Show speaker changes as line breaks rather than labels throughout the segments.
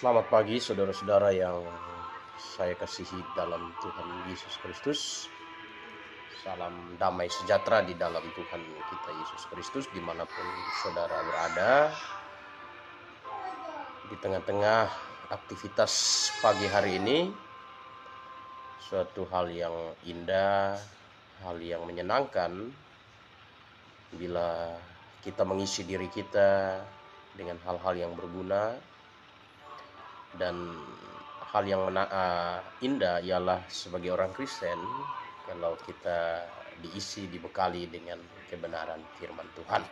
Selamat pagi saudara-saudara yang saya kasihi dalam Tuhan Yesus Kristus. Salam damai sejahtera di dalam Tuhan kita Yesus Kristus dimanapun saudara berada. Di tengah-tengah aktivitas pagi hari ini, suatu hal yang indah, hal yang menyenangkan bila kita mengisi diri kita dengan hal-hal yang berguna. Dan hal yang indah ialah sebagai orang Kristen kalau kita dibekali dengan kebenaran firman Tuhan.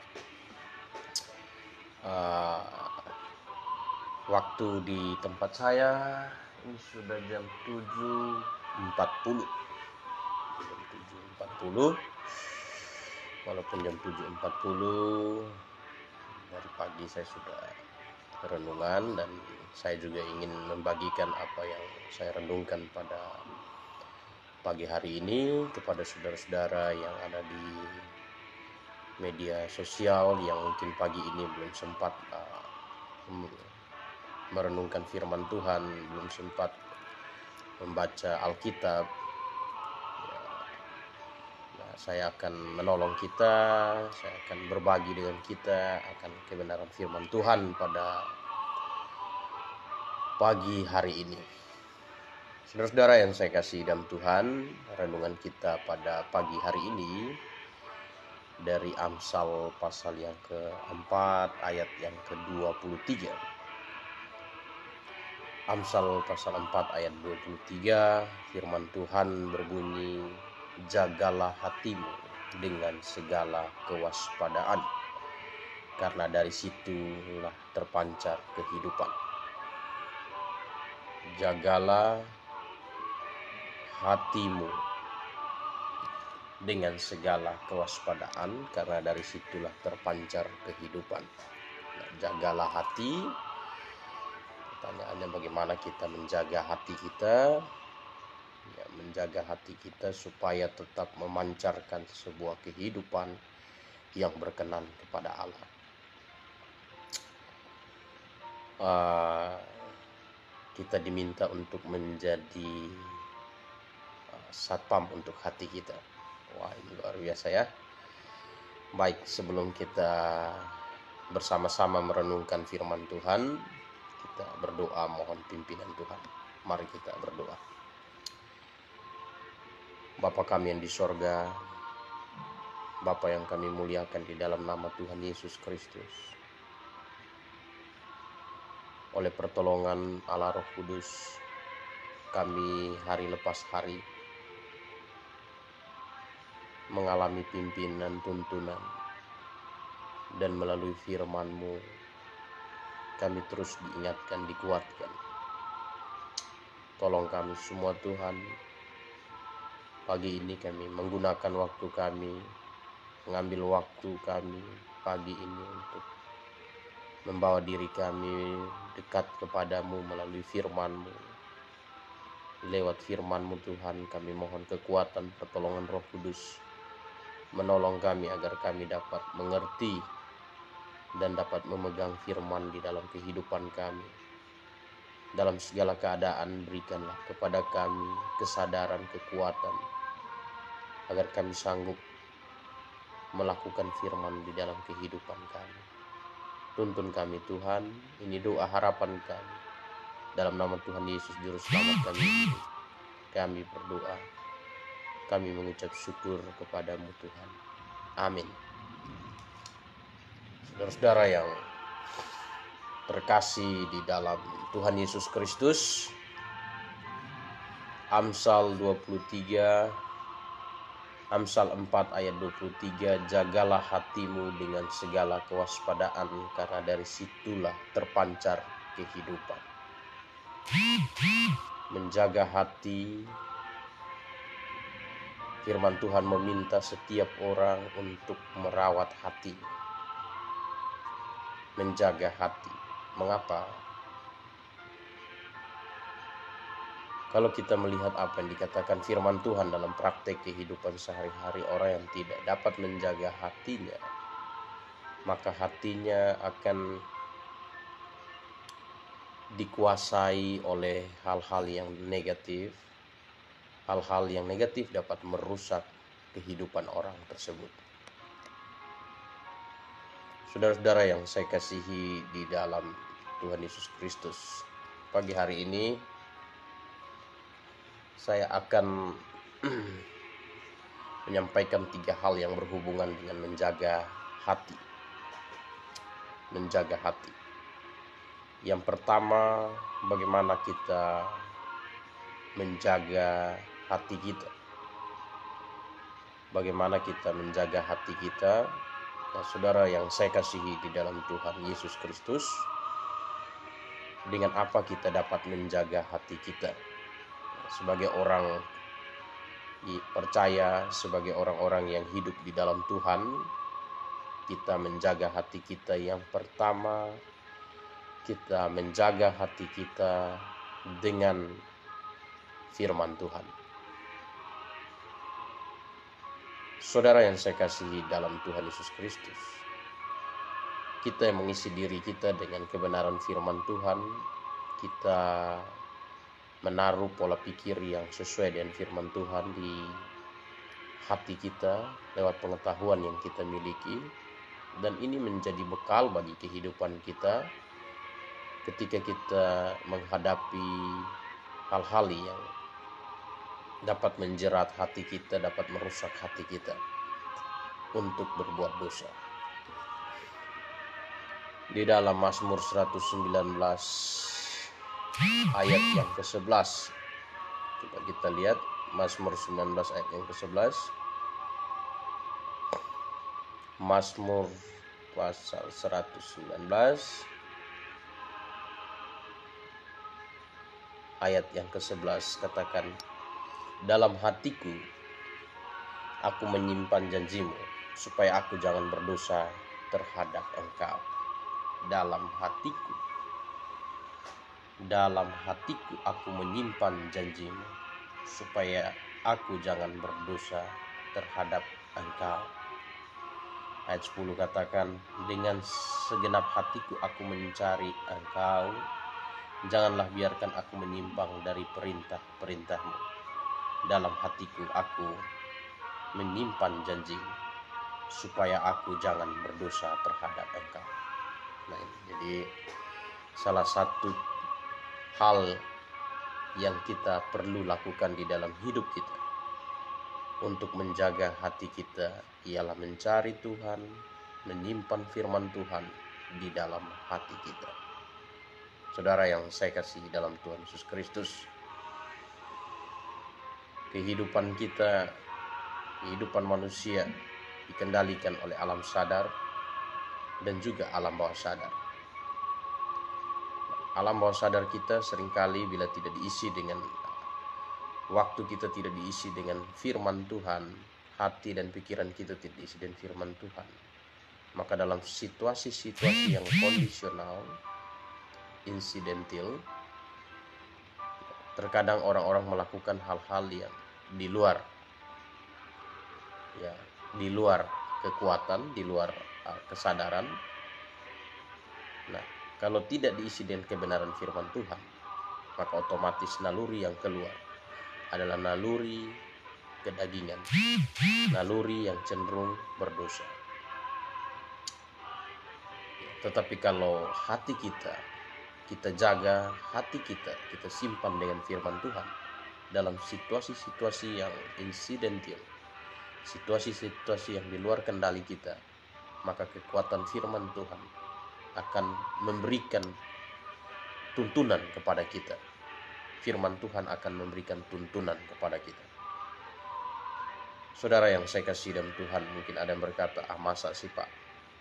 Waktu di tempat saya ini sudah jam 7.40. Walaupun jam 7.40 dari pagi saya sudah renungan, dan saya juga ingin membagikan apa yang saya renungkan pada pagi hari ini kepada saudara-saudara yang ada di media sosial yang mungkin pagi ini belum sempat merenungkan firman Tuhan, belum sempat membaca Alkitab. Saya akan menolong kita, saya akan berbagi dengan kita akan kebenaran firman Tuhan pada pagi hari ini. Saudara-saudara yang saya kasih dalam Tuhan, renungan kita pada pagi hari ini dari Amsal pasal yang keempat ayat yang ke-23. Amsal pasal 4 ayat 23, firman Tuhan berbunyi, "Jagalah hatimu dengan segala kewaspadaan, karena dari situlah terpancar kehidupan." Jagalah hatimu dengan segala kewaspadaan, karena dari situlah terpancar kehidupan. Jagalah hati. Pertanyaannya, bagaimana kita menjaga hati kita? Menjaga hati kita supaya tetap memancarkan sebuah kehidupan yang berkenan kepada Allah. Kita diminta untuk menjadi satpam untuk hati kita. Wah, ini luar biasa ya. Baik, sebelum kita bersama-sama merenungkan firman Tuhan. Kita berdoa mohon pimpinan Tuhan. Mari kita berdoa. Bapa kami yang di sorga, Bapa yang kami muliakan di dalam nama Tuhan Yesus Kristus. Oleh pertolongan Allah Roh Kudus, kami hari lepas hari mengalami pimpinan tuntunan, dan melalui firman-Mu kami terus diingatkan, dikuatkan. Tolong kami semua Tuhan, pagi ini kami menggunakan waktu kami, mengambil waktu kami pagi ini untuk membawa diri kami dekat kepadamu melalui firman-Mu. Lewat firman-Mu Tuhan, kami mohon kekuatan pertolongan Roh Kudus menolong kami agar kami dapat mengerti dan dapat memegang firman di dalam kehidupan kami. Dalam segala keadaan berikanlah kepada kami kesadaran, kekuatan, agar kami sanggup melakukan firman di dalam kehidupan kami. Tuntun kami Tuhan, ini doa harapan kami. Dalam nama Tuhan Yesus Juru Selamat kami berdoa. Kami mengucap syukur kepadamu Tuhan. Amin. Saudara-saudara yang terkasih di dalam Tuhan Yesus Kristus, Amsal 23, Amsal 4 ayat 23, jagalah hatimu dengan segala kewaspadaan, karena dari situlah terpancar kehidupan. Menjaga hati, firman Tuhan meminta setiap orang untuk merawat hati, menjaga hati. Mengapa? Kalau kita melihat apa yang dikatakan firman Tuhan dalam praktek kehidupan sehari-hari, orang yang tidak dapat menjaga hatinya, maka hatinya akan dikuasai oleh hal-hal yang negatif. Hal-hal yang negatif dapat merusak kehidupan orang tersebut. Saudara-saudara yang saya kasihi di dalam Tuhan Yesus Kristus, pagi hari ini saya akan menyampaikan 3 hal yang berhubungan dengan menjaga hati. Menjaga hati. Yang pertama, bagaimana kita menjaga hati kita. Bagaimana kita menjaga hati kita? Nah, saudara yang saya kasihi di dalam Tuhan Yesus Kristus, dengan apa kita dapat menjaga hati kita? Sebagai orang percaya, sebagai orang-orang yang hidup di dalam Tuhan, kita menjaga hati kita. Yang pertama, kita menjaga hati kita dengan firman Tuhan. Saudara yang saya kasihi dalam Tuhan Yesus Kristus, kita yang mengisi diri kita dengan kebenaran firman Tuhan, kita menaruh pola pikir yang sesuai dengan firman Tuhan di hati kita lewat pengetahuan yang kita miliki, dan ini menjadi bekal bagi kehidupan kita ketika kita menghadapi hal-hal yang dapat menjerat hati kita, dapat merusak hati kita untuk berbuat dosa. Di dalam Mazmur 119 ayat yang ke-11, coba kita lihat Mazmur 19 ayat yang ke-11. Mazmur pasal 119 ayat yang ke-11 katakan, dalam hatiku aku menyimpan janjimu, supaya aku jangan berdosa terhadap engkau. Dalam hatiku aku menyimpan janjimu, supaya aku jangan berdosa terhadap engkau. Ayat 10 katakan, dengan segenap hatiku aku mencari engkau, janganlah biarkan aku menyimpang dari perintah-perintahmu. Dalam hatiku aku menyimpan janjimu, supaya aku jangan berdosa terhadap engkau. Nah, jadi salah satu hal yang kita perlu lakukan di dalam hidup kita untuk menjaga hati kita ialah mencari Tuhan, menyimpan firman Tuhan di dalam hati kita. Saudara yang saya kasih dalam Tuhan Yesus Kristus, kehidupan kita, kehidupan manusia dikendalikan oleh alam sadar dan juga alam bawah sadar. Alam bawah sadar kita seringkali bila tidak diisi dengan waktu, kita tidak diisi dengan firman Tuhan, hati dan pikiran kita tidak diisi dengan firman Tuhan, maka dalam situasi-situasi yang kondisional, insidental, terkadang orang-orang melakukan hal-hal yang di luar kekuatan, di luar kesadaran. Nah, kalau tidak diisi dengan kebenaran firman Tuhan, maka otomatis naluri yang keluar adalah naluri kedagingan, naluri yang cenderung berdosa. Tetapi kalau hati kita jaga hati kita simpan dengan firman Tuhan dalam situasi-situasi yang insidental, situasi-situasi yang di luar kendali kita, maka kekuatan firman Tuhan akan memberikan tuntunan kepada kita. Firman Tuhan akan memberikan tuntunan kepada kita. Saudara yang saya kasih dalam Tuhan, mungkin ada yang berkata, masa sih Pak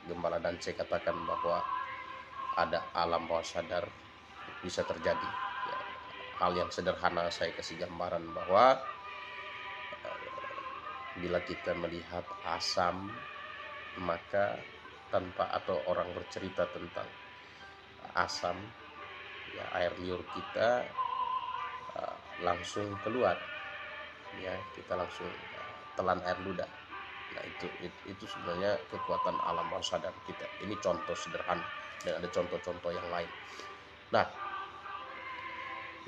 Gembala dan saya katakan bahwa ada alam bawah sadar, bisa terjadi. Ya, hal yang sederhana saya kasih gambaran bahwa bila kita melihat asam, maka tanpa atau orang bercerita tentang asam, ya, air liur kita langsung keluar, ya, kita langsung telan air ludah. Nah, itu sebenarnya kekuatan alam bawah sadar kita. Ini contoh sederhana dan ada contoh-contoh yang lain. Nah,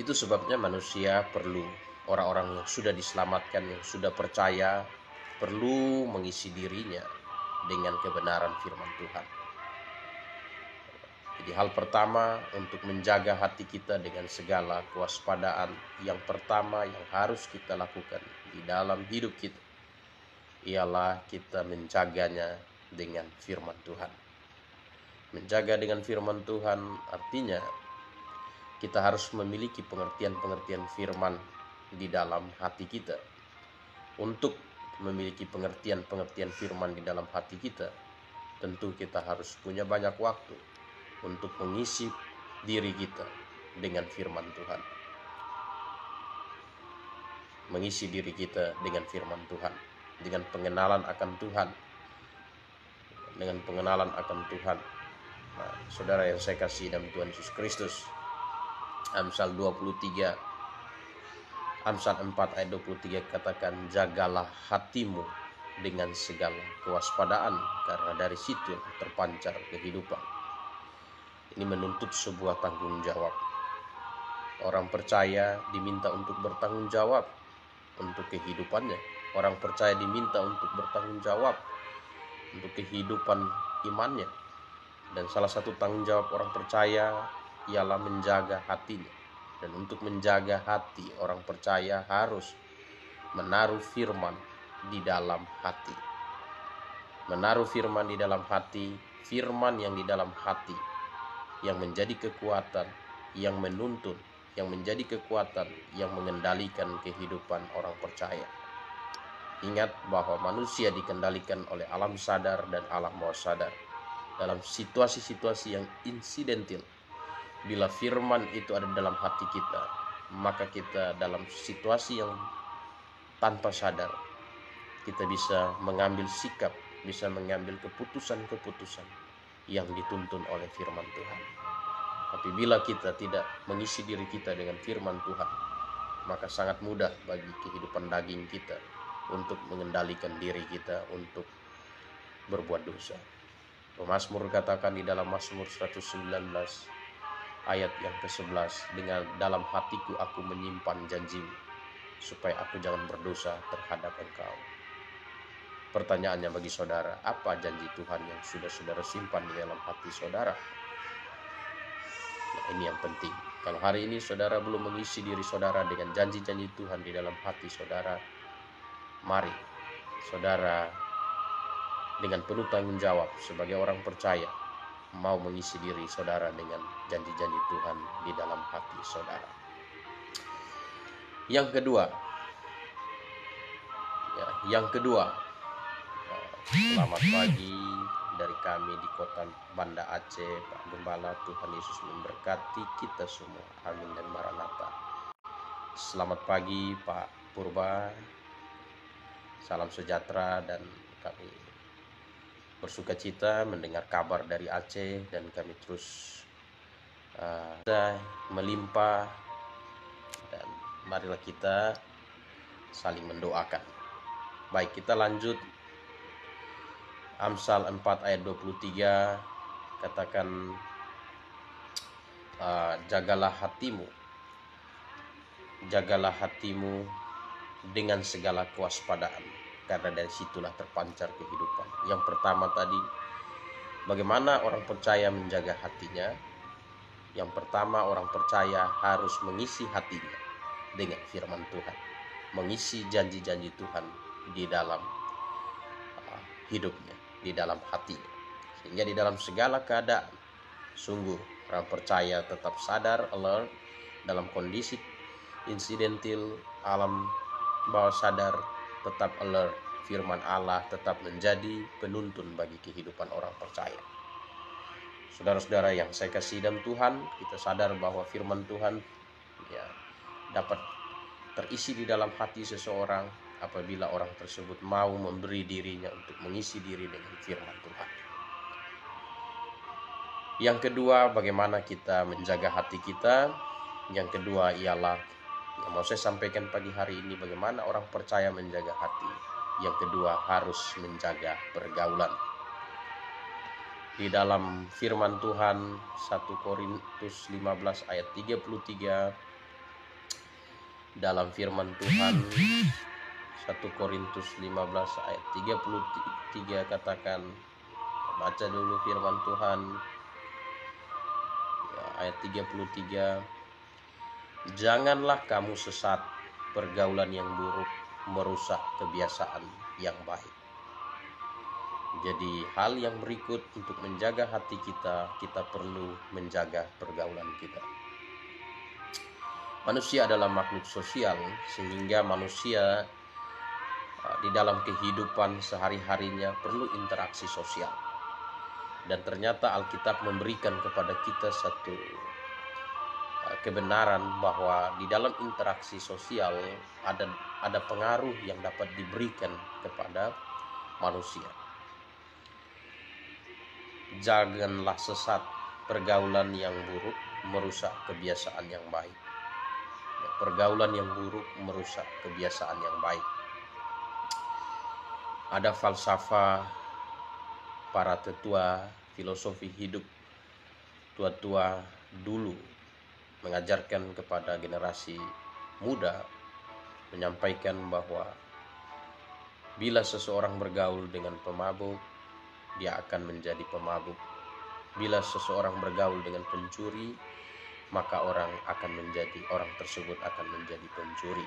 itu sebabnya manusia perlu, orang-orang yang sudah diselamatkan, yang sudah percaya, perlu mengisi dirinya dengan kebenaran firman Tuhan. Jadi hal pertama untuk menjaga hati kita dengan segala kewaspadaan, yang pertama yang harus kita lakukan di dalam hidup kita ialah kita menjaganya dengan firman Tuhan. Menjaga dengan firman Tuhan artinya kita harus memiliki pengertian-pengertian firman di dalam hati kita. Untuk memiliki pengertian-pengertian firman di dalam hati kita, tentu kita harus punya banyak waktu untuk mengisi diri kita dengan firman Tuhan. Mengisi diri kita dengan firman Tuhan, dengan pengenalan akan Tuhan. Dengan pengenalan akan Tuhan. Nah, saudara yang saya kasih dalam Tuhan Yesus Kristus, Amsal 4 ayat 23 katakan, jagalah hatimu dengan segala kewaspadaan, karena dari situ terpancar kehidupan. Ini menuntut sebuah tanggung jawab. Orang percaya diminta untuk bertanggung jawab untuk kehidupannya. Orang percaya diminta untuk bertanggung jawab untuk kehidupan imannya. Dan salah satu tanggung jawab orang percaya ialah menjaga hatinya. Dan untuk menjaga hati, orang percaya harus menaruh firman di dalam hati. Menaruh firman di dalam hati, firman yang di dalam hati, yang menjadi kekuatan, yang menuntun, yang menjadi kekuatan, yang mengendalikan kehidupan orang percaya. Ingat bahwa manusia dikendalikan oleh alam sadar dan alam bawah sadar. Dalam situasi-situasi yang insidental, bila firman itu ada dalam hati kita, maka kita dalam situasi yang tanpa sadar, kita bisa mengambil sikap, bisa mengambil keputusan-keputusan yang dituntun oleh firman Tuhan. Tapi bila kita tidak mengisi diri kita dengan firman Tuhan, maka sangat mudah bagi kehidupan daging kita untuk mengendalikan diri kita untuk berbuat dosa. Pemazmur katakan di dalam Mazmur 119 ayat yang ke-11, dengan dalam hatiku aku menyimpan janjimu, supaya aku jangan berdosa terhadap Engkau. Pertanyaannya bagi saudara, apa janji Tuhan yang sudah saudara simpan di dalam hati saudara? Nah, ini yang penting. Kalau hari ini saudara belum mengisi diri saudara dengan janji-janji Tuhan di dalam hati saudara, mari saudara dengan penuh tanggung jawab sebagai orang percaya mau mengisi diri saudara dengan janji-janji Tuhan di dalam hati saudara. Yang kedua, selamat pagi dari kami di kota Banda Aceh, Pak Gembala. Tuhan Yesus memberkati kita semua. Amin dan Maranatha. Selamat pagi Pak Purba. Salam sejahtera, dan kami bersuka cita mendengar kabar dari Aceh, dan kami terus melimpah, dan marilah kita saling mendoakan. Baik, kita lanjut. Amsal 4 ayat 23 katakan, jagalah hatimu dengan segala kewaspadaan, karena dari situlah terpancar kehidupan. Yang pertama tadi, bagaimana orang percaya menjaga hatinya? Yang pertama, orang percaya harus mengisi hatinya dengan firman Tuhan, mengisi janji-janji Tuhan di dalam hidupnya, di dalam hatinya, sehingga di dalam segala keadaan sungguh orang percaya tetap sadar, alert dalam kondisi insidentil alam bawah sadar, tetap alert. Firman Allah tetap menjadi penuntun bagi kehidupan orang percaya. Saudara-saudara yang saya kasih dalam Tuhan, kita sadar bahwa firman Tuhan dapat terisi di dalam hati seseorang apabila orang tersebut mau memberi dirinya untuk mengisi diri dengan firman Tuhan. Yang kedua, bagaimana kita menjaga hati kita? Yang kedua ialah yang mau saya sampaikan pagi hari ini, bagaimana orang percaya menjaga hati. Yang kedua, harus menjaga pergaulan. Di dalam firman Tuhan 1 Korintus 15 ayat 33, dalam firman Tuhan 1 Korintus 15 ayat 33 katakan, baca dulu firman Tuhan ayat 33, janganlah kamu sesat, pergaulan yang buruk merusak kebiasaan yang baik. Jadi hal yang berikut, untuk menjaga hati kita, kita perlu menjaga pergaulan kita. Manusia adalah makhluk sosial, sehingga manusia di dalam kehidupan sehari-harinya perlu interaksi sosial. Dan ternyata Alkitab memberikan kepada kita satu kebenaran bahwa di dalam interaksi sosial ada pengaruh yang dapat diberikan kepada manusia. Janganlah sesat, pergaulan yang buruk merusak kebiasaan yang baik. Pergaulan yang buruk merusak kebiasaan yang baik. Ada falsafah para tetua filosofi hidup tua-tua dulu mengajarkan kepada generasi muda, menyampaikan bahwa bila seseorang bergaul dengan pemabuk, dia akan menjadi pemabuk. Bila seseorang bergaul dengan pencuri, maka orang tersebut akan menjadi pencuri.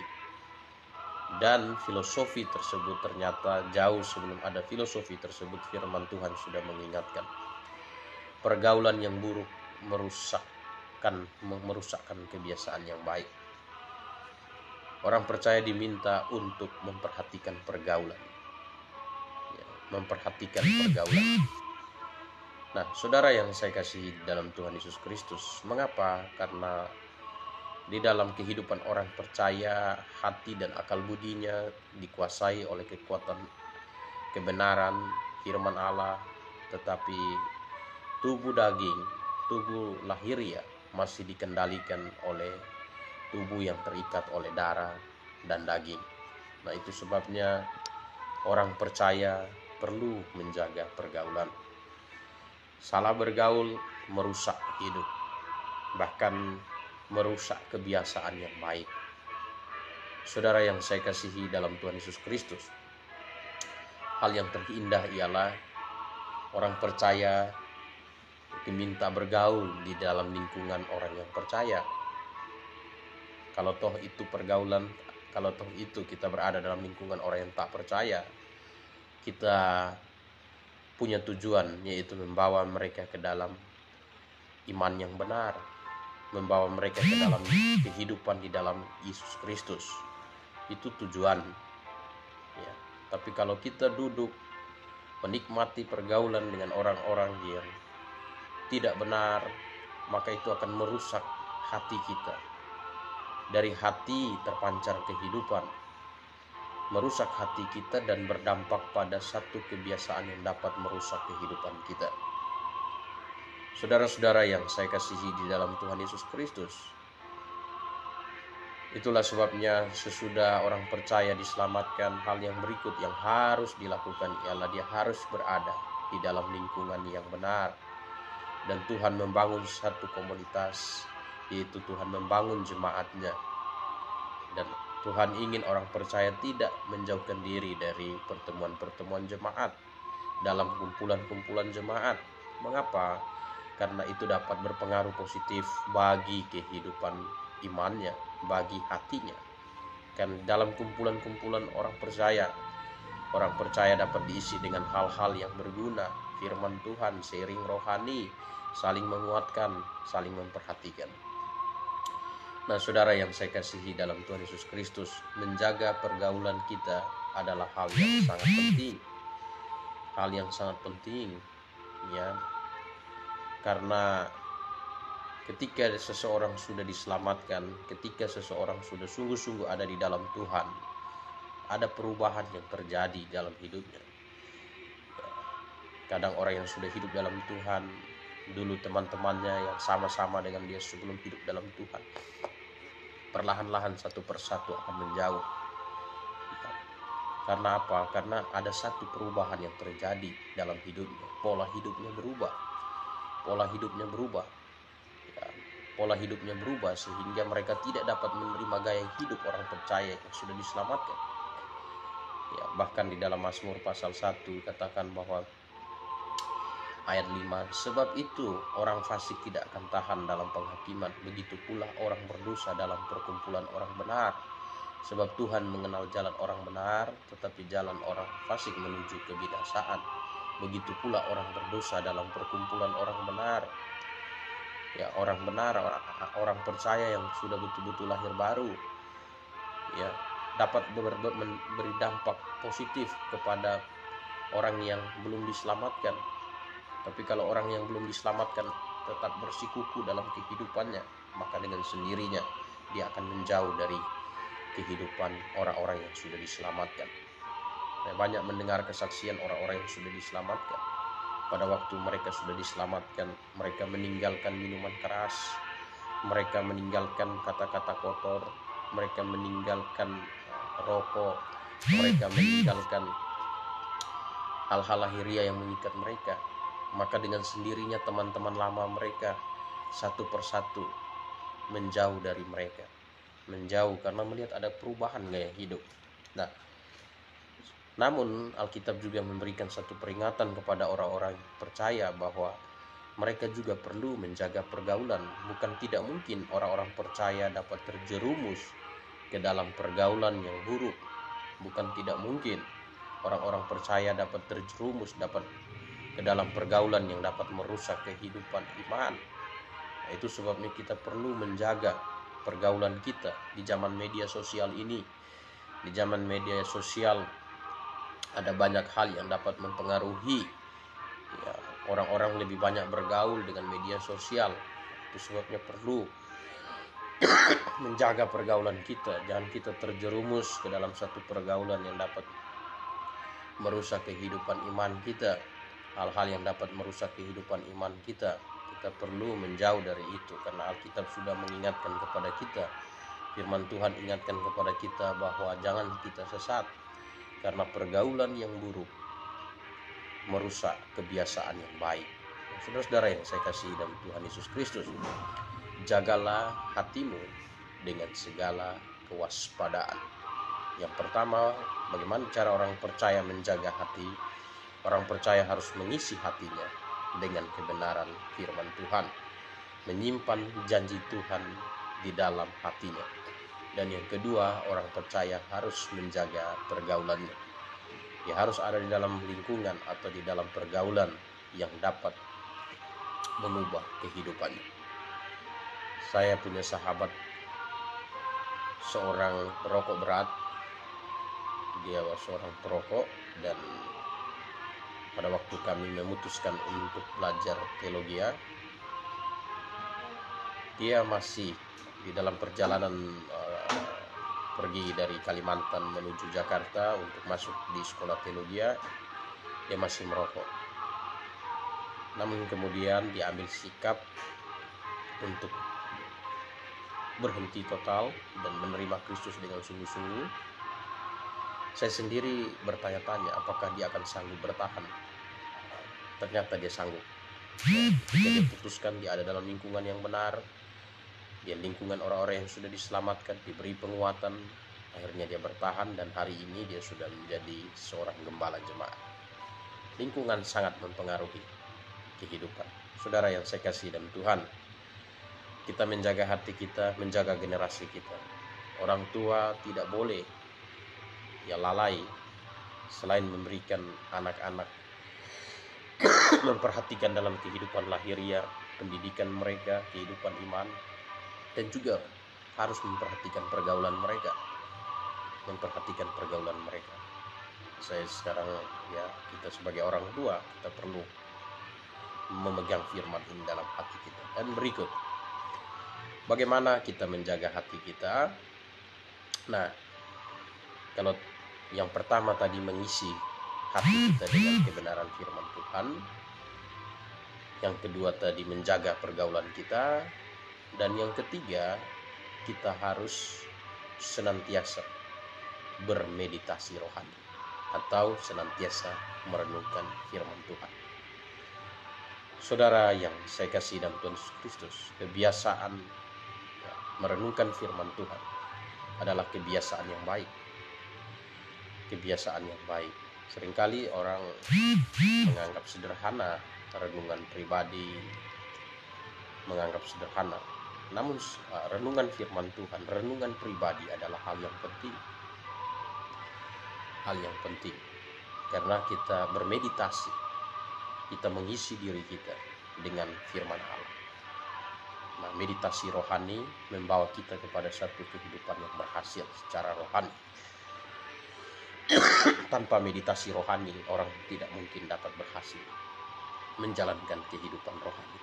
Dan filosofi tersebut ternyata jauh sebelum ada filosofi tersebut, firman Tuhan sudah mengingatkan pergaulan yang buruk merusakkan kebiasaan yang baik. Orang percaya diminta untuk memperhatikan pergaulan. Nah, saudara yang saya kasih dalam Tuhan Yesus Kristus, mengapa? Karena di dalam kehidupan orang percaya, hati dan akal budinya dikuasai oleh kekuatan kebenaran firman Allah, tetapi tubuh daging, tubuh lahiriah masih dikendalikan oleh tubuh yang terikat oleh darah dan daging. Nah, itu sebabnya orang percaya perlu menjaga pergaulan. Salah bergaul merusak hidup, bahkan merusak kebiasaan yang baik. Saudara yang saya kasihi dalam Tuhan Yesus Kristus, hal yang terindah ialah orang percaya diminta bergaul di dalam lingkungan orang yang percaya. Kalau toh itu kita berada dalam lingkungan orang yang tak percaya, kita punya tujuan, yaitu membawa mereka ke dalam iman yang benar, membawa mereka ke dalam kehidupan di dalam Yesus Kristus. Itu tujuan ya. Tapi kalau kita duduk menikmati pergaulan dengan orang-orang yang tidak benar, maka itu akan merusak hati kita. Dari hati terpancar kehidupan, merusak hati kita dan berdampak pada satu kebiasaan yang dapat merusak kehidupan kita. Saudara-saudara yang saya kasihi di dalam Tuhan Yesus Kristus, itulah sebabnya sesudah orang percaya diselamatkan, hal yang berikut yang harus dilakukan ialah dia harus berada di dalam lingkungan yang benar. Dan Tuhan membangun satu komunitas, yaitu Tuhan membangun jemaatnya. Dan Tuhan ingin orang percaya tidak menjauhkan diri dari pertemuan-pertemuan jemaat, dalam kumpulan-kumpulan jemaat. Mengapa? Karena itu dapat berpengaruh positif bagi kehidupan imannya, bagi hatinya. Kan dalam kumpulan-kumpulan orang percaya dapat diisi dengan hal-hal yang berguna, firman Tuhan, sharing rohani, saling menguatkan, saling memperhatikan. Nah, saudara yang saya kasihi dalam Tuhan Yesus Kristus, menjaga pergaulan kita adalah hal yang sangat penting. Hal yang sangat penting ya. Karena ketika seseorang sudah diselamatkan, ketika seseorang sudah sungguh-sungguh ada di dalam Tuhan, ada perubahan yang terjadi dalam hidupnya. Kadang orang yang sudah hidup dalam Tuhan, dulu teman-temannya yang sama-sama dengan dia sebelum hidup dalam Tuhan, perlahan-lahan satu persatu akan menjauh. Karena apa? Karena ada satu perubahan yang terjadi dalam hidupnya. Pola hidupnya berubah. Pola hidupnya berubah sehingga mereka tidak dapat menerima gaya hidup orang percaya yang sudah diselamatkan. Ya, bahkan di dalam Mazmur pasal 1 katakan bahwa ayat 5, sebab itu orang fasik tidak akan tahan dalam penghakiman, begitu pula orang berdosa dalam perkumpulan orang benar. Sebab Tuhan mengenal jalan orang benar, tetapi jalan orang fasik menuju kebinasaan. Begitu pula orang berdosa dalam perkumpulan orang benar. Ya, orang benar, orang percaya yang sudah betul-betul lahir baru, ya, dapat memberi dampak positif kepada orang yang belum diselamatkan. Tapi kalau orang yang belum diselamatkan tetap bersikuku dalam kehidupannya, maka dengan sendirinya dia akan menjauh dari kehidupan orang-orang yang sudah diselamatkan. Saya banyak mendengar kesaksian orang-orang yang sudah diselamatkan. Pada waktu mereka sudah diselamatkan, mereka meninggalkan minuman keras, mereka meninggalkan kata-kata kotor, mereka meninggalkan rokok, mereka meninggalkan hal-hal lahiriah yang mengikat mereka. Maka dengan sendirinya teman-teman lama mereka satu persatu menjauh dari mereka. Menjauh karena melihat ada perubahan gaya hidup. Nah, namun Alkitab juga memberikan satu peringatan kepada orang-orang percaya bahwa mereka juga perlu menjaga pergaulan. Bukan tidak mungkin orang-orang percaya dapat terjerumus ke dalam pergaulan yang buruk. Bukan tidak mungkin orang-orang percaya dapat terjerumus, dapat ke dalam pergaulan yang dapat merusak kehidupan iman. Nah, itu sebabnya kita perlu menjaga pergaulan kita di zaman media sosial ini. Di zaman media sosial ada banyak hal yang dapat mempengaruhi ya, orang-orang lebih banyak bergaul dengan media sosial. Itu sebabnya perlu menjaga pergaulan kita. Jangan kita terjerumus ke dalam satu pergaulan yang dapat merusak kehidupan iman kita. Hal-hal yang dapat merusak kehidupan iman kita perlu menjauh dari itu, karena Alkitab sudah mengingatkan kepada kita. Firman Tuhan ingatkan kepada kita bahwa jangan kita sesat, karena pergaulan yang buruk merusak kebiasaan yang baik. Saudara-saudara yang saya kasih dalam Tuhan Yesus Kristus, jagalah hatimu dengan segala kewaspadaan. Yang pertama, bagaimana cara orang percaya menjaga hati? Orang percaya harus mengisi hatinya dengan kebenaran firman Tuhan, menyimpan janji Tuhan di dalam hatinya. Dan yang kedua, orang percaya harus menjaga pergaulannya. Dia harus ada di dalam lingkungan atau di dalam pergaulan yang dapat mengubah kehidupannya. Saya punya sahabat seorang perokok berat. Dia seorang perokok, dan pada waktu kami memutuskan untuk belajar teologi, dia masih di dalam perjalanan pergi dari Kalimantan menuju Jakarta untuk masuk di sekolah teologi, dia masih merokok. Namun kemudian dia ambil sikap untuk berhenti total dan menerima Kristus dengan sungguh-sungguh. Saya sendiri bertanya-tanya apakah dia akan sanggup bertahan. Ternyata dia sanggup. Dia putuskan, dia ada dalam lingkungan yang benar, dia lingkungan orang-orang yang sudah diselamatkan, diberi penguatan. Akhirnya dia bertahan, dan hari ini dia sudah menjadi seorang gembala jemaat. Lingkungan sangat mempengaruhi kehidupan. Saudara yang saya kasih dalam Tuhan, kita menjaga hati kita, menjaga generasi kita. Orang tua tidak boleh lalai selain memberikan anak-anak, memperhatikan dalam kehidupan lahiriah, pendidikan mereka, kehidupan iman, dan juga harus memperhatikan pergaulan mereka. Saya sekarang kita sebagai orang tua, kita perlu memegang firman ini dalam hati kita. Dan berikut, bagaimana kita menjaga hati kita? Nah, kalau yang pertama tadi mengisi hati kita dengan kebenaran firman Tuhan, yang kedua tadi menjaga pergaulan kita, dan yang ketiga kita harus senantiasa bermeditasi rohani atau senantiasa merenungkan firman Tuhan. Saudara yang saya kasih dalam Tuhan Yesus Kristus, kebiasaan merenungkan firman Tuhan adalah kebiasaan yang baik. Seringkali orang menganggap sederhana renungan pribadi, menganggap sederhana. Namun renungan firman Tuhan, renungan pribadi adalah hal yang penting. Karena kita bermeditasi, kita mengisi diri kita dengan firman Allah. Nah, meditasi rohani membawa kita kepada satu kehidupan yang berhasil secara rohani. Tanpa meditasi rohani, orang tidak mungkin dapat berhasil menjalankan kehidupan rohani.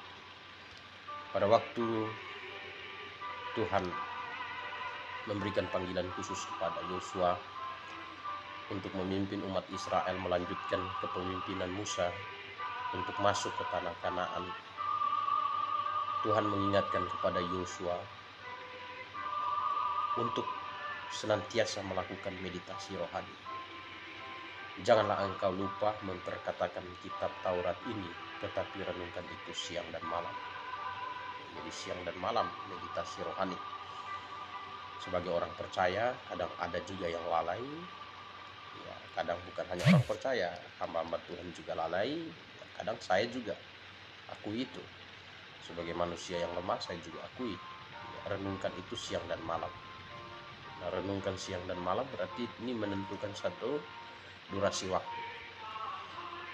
Pada waktu Tuhan memberikan panggilan khusus kepada Yosua untuk memimpin umat Israel melanjutkan kepemimpinan Musa untuk masuk ke tanah Kanaan, Tuhan mengingatkan kepada Yosua untuk senantiasa melakukan meditasi rohani. Janganlah engkau lupa memperkatakan kitab Taurat ini, tetapi renungkan itu siang dan malam. Jadi siang dan malam meditasi rohani. Sebagai orang percaya, kadang ada juga yang lalai. Kadang bukan hanya orang percaya, hamba-hamba Tuhan juga lalai. Kadang saya juga akui itu. Sebagai manusia yang lemah, saya juga akui. Renungkan itu siang dan malam. Nah, renungkan siang dan malam berarti ini menentukan satu durasi waktu.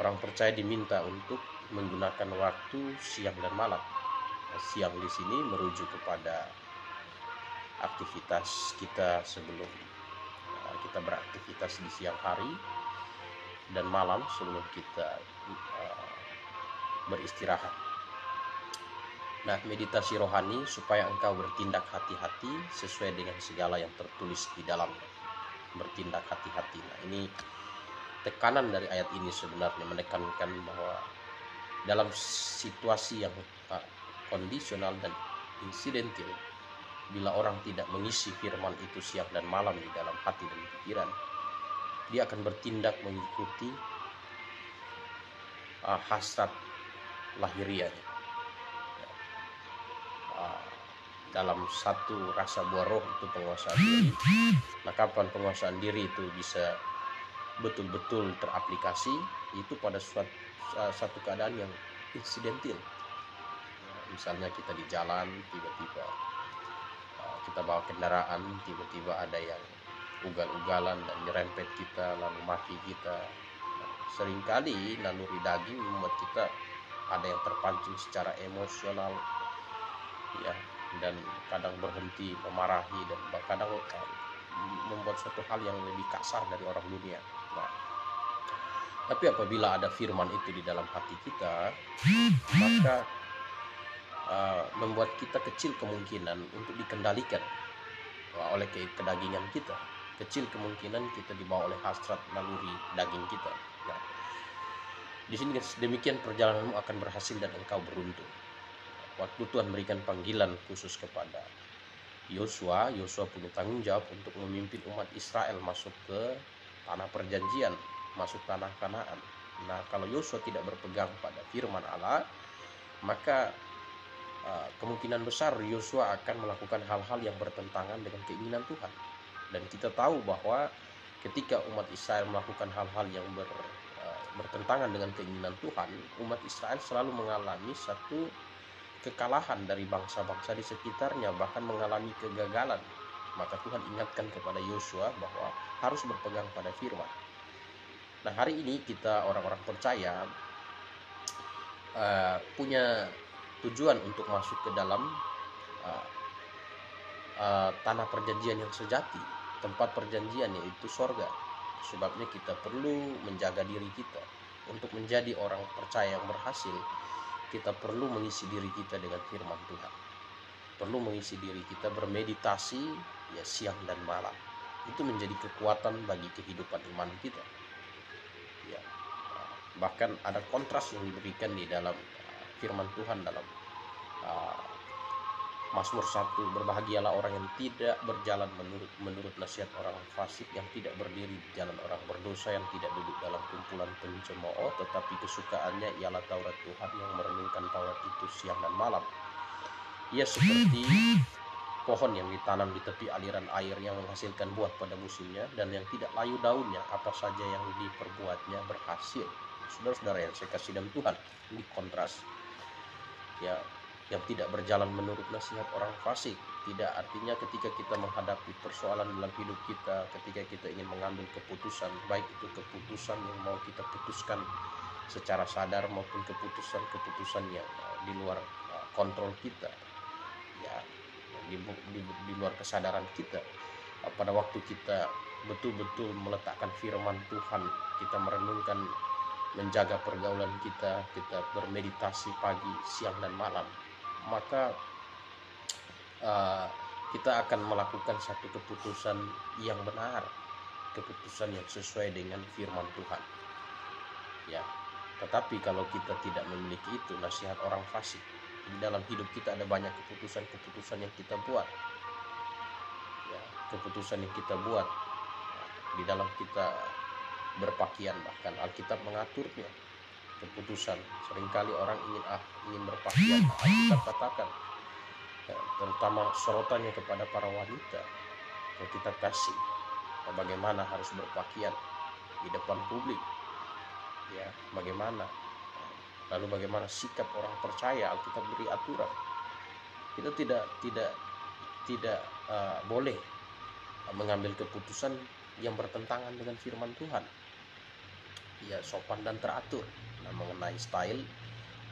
Orang percaya diminta untuk menggunakan waktu siang dan malam. Nah, siang di sini merujuk kepada aktivitas kita sebelum kita beraktivitas di siang hari, dan malam sebelum kita beristirahat. Nah, meditasi rohani supaya engkau bertindak hati-hati sesuai dengan segala yang tertulis di dalamnya. Bertindak hati-hati. Nah, ini tekanan dari ayat ini sebenarnya menekankan bahwa dalam situasi yang kondisional dan insidental, bila orang tidak mengisi firman itu siang dan malam di dalam hati dan pikiran, dia akan bertindak mengikuti hasrat lahiriahnya. Dalam satu rasa buah roh itu penguasaan diri. Nah, kapan penguasaan diri itu bisa betul-betul teraplikasi? Itu pada satu keadaan yang insidentil. Misalnya kita di jalan, tiba-tiba kita bawa kendaraan, tiba-tiba ada yang ugal-ugalan dan nyerempet kita lalu maki kita. Seringkali naluri daging membuat kita ada yang terpancing secara emosional, ya, dan kadang berhenti memarahi dan kadang membuat suatu hal yang lebih kasar dari orang dunia. Nah, tapi apabila ada firman itu di dalam hati kita, maka membuat kita kecil kemungkinan untuk dikendalikan oleh kedagingan kita. Kecil kemungkinan kita dibawa oleh hasrat naluri daging kita. Nah, di sini demikian perjalananmu akan berhasil dan engkau beruntung. Waktu Tuhan berikan panggilan khusus kepada Yosua punya tanggung jawab untuk memimpin umat Israel masuk ke tanah perjanjian, masuk tanah Kanaan. Nah, kalau Yosua tidak berpegang pada firman Allah, maka kemungkinan besar Yosua akan melakukan hal-hal yang bertentangan dengan keinginan Tuhan. Dan kita tahu bahwa ketika umat Israel melakukan hal-hal yang bertentangan dengan keinginan Tuhan, umat Israel selalu mengalami satu kekalahan dari bangsa-bangsa di sekitarnya, bahkan mengalami kegagalan. Maka Tuhan ingatkan kepada Yosua bahwa harus berpegang pada firman. Nah, hari ini kita orang-orang percaya punya tujuan untuk masuk ke dalam tanah perjanjian yang sejati, tempat perjanjian yaitu sorga. Sebabnya kita perlu menjaga diri kita. Untuk menjadi orang percaya yang berhasil, kita perlu mengisi diri kita dengan firman Tuhan. Perlu mengisi diri kita bermeditasi ya siang dan malam. Itu menjadi kekuatan bagi kehidupan iman kita. Ya, bahkan ada kontras yang diberikan di dalam firman Tuhan dalam Mazmur 1, berbahagialah orang yang tidak berjalan menurut nasihat orang fasik, yang tidak berdiri di jalan orang berdosa, yang tidak duduk dalam kumpulan pencemooh, tetapi kesukaannya ialah Taurat Tuhan, yang merenungkan Taurat itu siang dan malam. Ia seperti pohon yang ditanam di tepi aliran air, yang menghasilkan buah pada musimnya, dan yang tidak layu daunnya, apa saja yang diperbuatnya berhasil. Saudara-saudara yang saya kasih dalam Tuhan, ini kontras. Ya, yang tidak berjalan menurut nasihat orang fasik. Tidak artinya ketika kita menghadapi persoalan dalam hidup kita, ketika kita ingin mengambil keputusan, baik itu keputusan yang mau kita putuskan secara sadar maupun keputusan yang di luar kontrol kita, ya, di luar kesadaran kita. Pada waktu kita betul-betul meletakkan firman Tuhan, kita merenungkan, menjaga pergaulan kita bermeditasi pagi, siang dan malam, maka kita akan melakukan satu keputusan yang benar, keputusan yang sesuai dengan firman Tuhan. Ya, tetapi kalau kita tidak memiliki itu, nasihat orang fasik, di dalam hidup kita ada banyak keputusan yang kita buat. Ya, keputusan yang kita buat di dalam kita berpakaian, bahkan Alkitab mengaturnya. Keputusan, seringkali orang ingin berpakaian, Alkitab katakan, terutama sorotannya kepada para wanita, Alkitab kasih bagaimana harus berpakaian di depan publik, ya, bagaimana, lalu bagaimana sikap orang percaya, Alkitab beri aturan. Kita tidak boleh mengambil keputusan yang bertentangan dengan firman Tuhan. Ya, sopan dan teratur. Nah, mengenai style,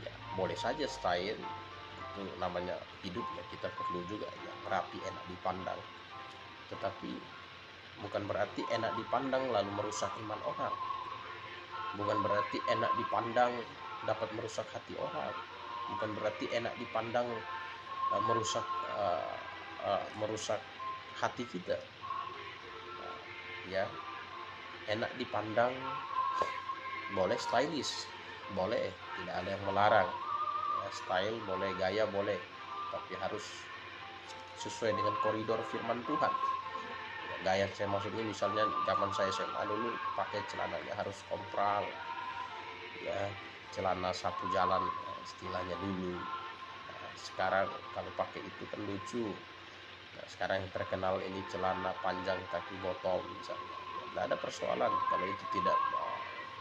ya boleh saja style itu namanya hidup, ya, kita perlu juga ya rapi, enak dipandang. Tetapi bukan berarti enak dipandang lalu merusak iman orang. Bukan berarti enak dipandang dapat merusak hati orang. Bukan berarti enak dipandang merusak hati kita. Ya, enak dipandang boleh, stylish boleh, tidak ada yang melarang. Ya, style boleh, gaya boleh, tapi harus sesuai dengan koridor firman Tuhan. Ya, gaya saya maksudnya misalnya zaman saya SMA dulu pakai celananya harus kompral, ya, celana sapu jalan istilahnya dulu. Nah, sekarang kalau pakai itu kan lucu. Nah, sekarang yang terkenal ini celana panjang kaki botol misalnya. Tidak ada persoalan kalau itu tidak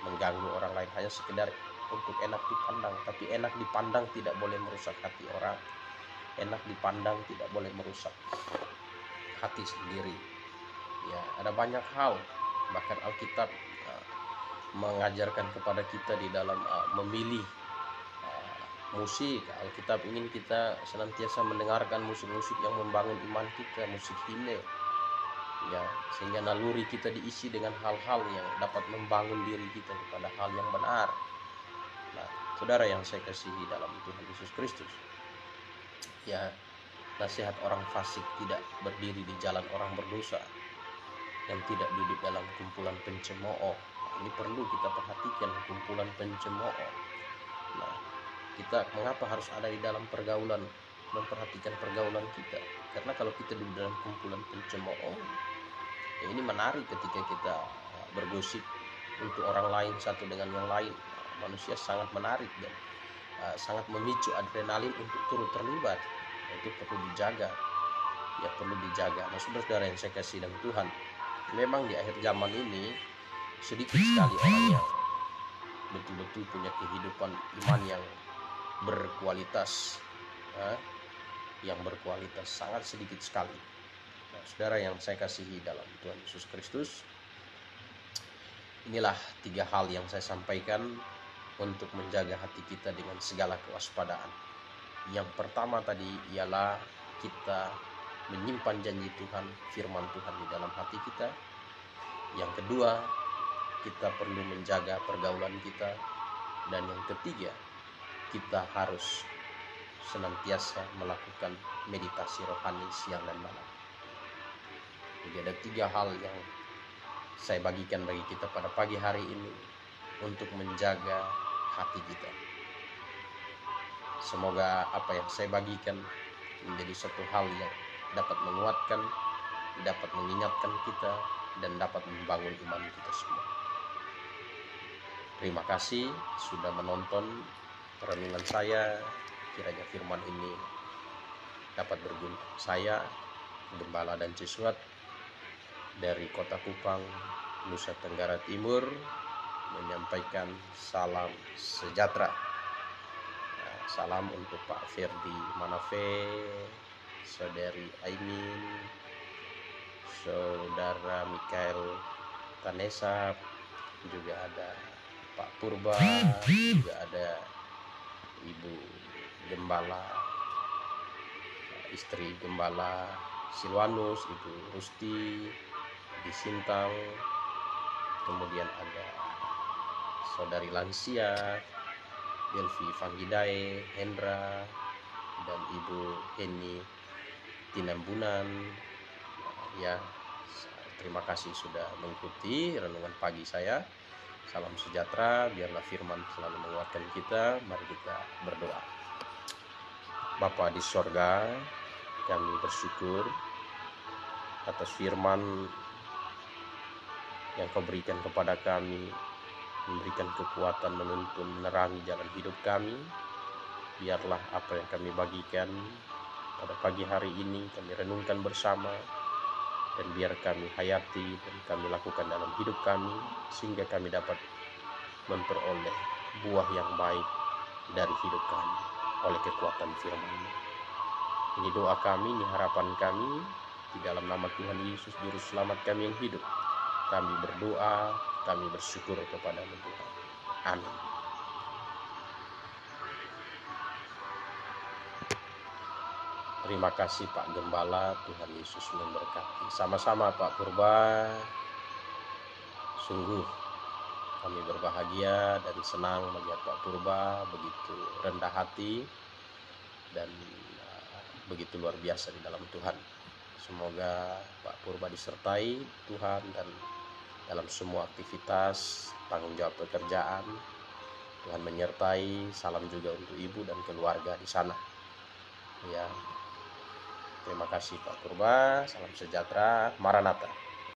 mengganggu orang lain, hanya sekedar untuk enak dipandang, tapi enak dipandang tidak boleh merusak hati orang. Enak dipandang tidak boleh merusak hati sendiri. Ya, ada banyak hal, bahkan Alkitab mengajarkan kepada kita di dalam memilih musik. Alkitab ingin kita senantiasa mendengarkan musik-musik yang membangun iman kita, musik himne, ya, sehingga naluri kita diisi dengan hal-hal yang dapat membangun diri kita kepada hal yang benar. Nah, saudara yang saya kasihi dalam Tuhan Yesus Kristus, ya, nasihat orang fasik tidak berdiri di jalan orang berdosa, yang tidak duduk dalam kumpulan pencemooh. Ini perlu kita perhatikan, kumpulan pencemooh. Nah, kita mengapa harus ada di dalam pergaulan, memperhatikan pergaulan kita? Karena kalau kita duduk dalam kumpulan pencemooh, ya ini menarik ketika kita bergosip untuk orang lain satu dengan yang lain. Manusia sangat menarik dan sangat memicu adrenalin untuk turut terlibat. Itu perlu dijaga, ya perlu dijaga. Nah, saudara yang saya kasih dalam Tuhan, memang di akhir zaman ini sedikit sekali orang yang betul-betul punya kehidupan iman yang berkualitas, yang berkualitas, sangat sedikit sekali. Nah, saudara yang saya kasihi dalam Tuhan Yesus Kristus, inilah 3 hal yang saya sampaikan untuk menjaga hati kita dengan segala kewaspadaan. Yang pertama tadi ialah kita menyimpan janji Tuhan, firman Tuhan di dalam hati kita. Yang kedua, kita perlu menjaga pergaulan kita. Dan yang ketiga, kita harus senantiasa melakukan meditasi rohani siang dan malam. Jadi ada 3 hal yang saya bagikan bagi kita pada pagi hari ini untuk menjaga hati kita. Semoga apa yang saya bagikan menjadi satu hal yang dapat menguatkan, dapat mengingatkan kita, dan dapat membangun iman kita semua. Terima kasih sudah menonton renungan saya. Kiranya firman ini dapat berguna. Saya, Gembala Dan Jesuat dari Kota Kupang, Nusa Tenggara Timur, menyampaikan salam sejahtera. Salam untuk Pak Ferdi Manafe, Saudari Aimin, Saudara Mikael Tanesa, juga ada Pak Purba, juga ada Ibu Gembala, istri Gembala Silwanus, Ibu Rusti di Sintang, kemudian ada Saudari Lansia, Delvi Fanggidae, Hendra, dan Ibu Heni Tinambunan. Ya, terima kasih sudah mengikuti renungan pagi saya. Salam sejahtera, biarlah firman selalu menguatkan kita. Mari kita berdoa. Bapa di sorga, kami bersyukur atas firman yang Kau berikan kepada kami, memberikan kekuatan, menuntun, menerangi jalan hidup kami. Biarlah apa yang kami bagikan pada pagi hari ini kami renungkan bersama, dan biar kami hayati dan kami lakukan dalam hidup kami, sehingga kami dapat memperoleh buah yang baik dari hidup kami oleh kekuatan firman-Mu. Ini doa kami, ini harapan kami, di dalam nama Tuhan Yesus Juru Selamat kami yang hidup. Kami berdoa, kami bersyukur kepada-Mu Tuhan. Amin. Terima kasih Pak Gembala, Tuhan Yesus memberkati. Sama-sama Pak Purba. Sungguh kami berbahagia dan senang melihat Pak Purba begitu rendah hati dan begitu luar biasa di dalam Tuhan. Semoga Pak Purba disertai Tuhan dan dalam semua aktivitas, tanggung jawab pekerjaan. Tuhan menyertai. Salam juga untuk ibu dan keluarga di sana. Ya. Terima kasih Pak Purba. Salam sejahtera. Maranatha.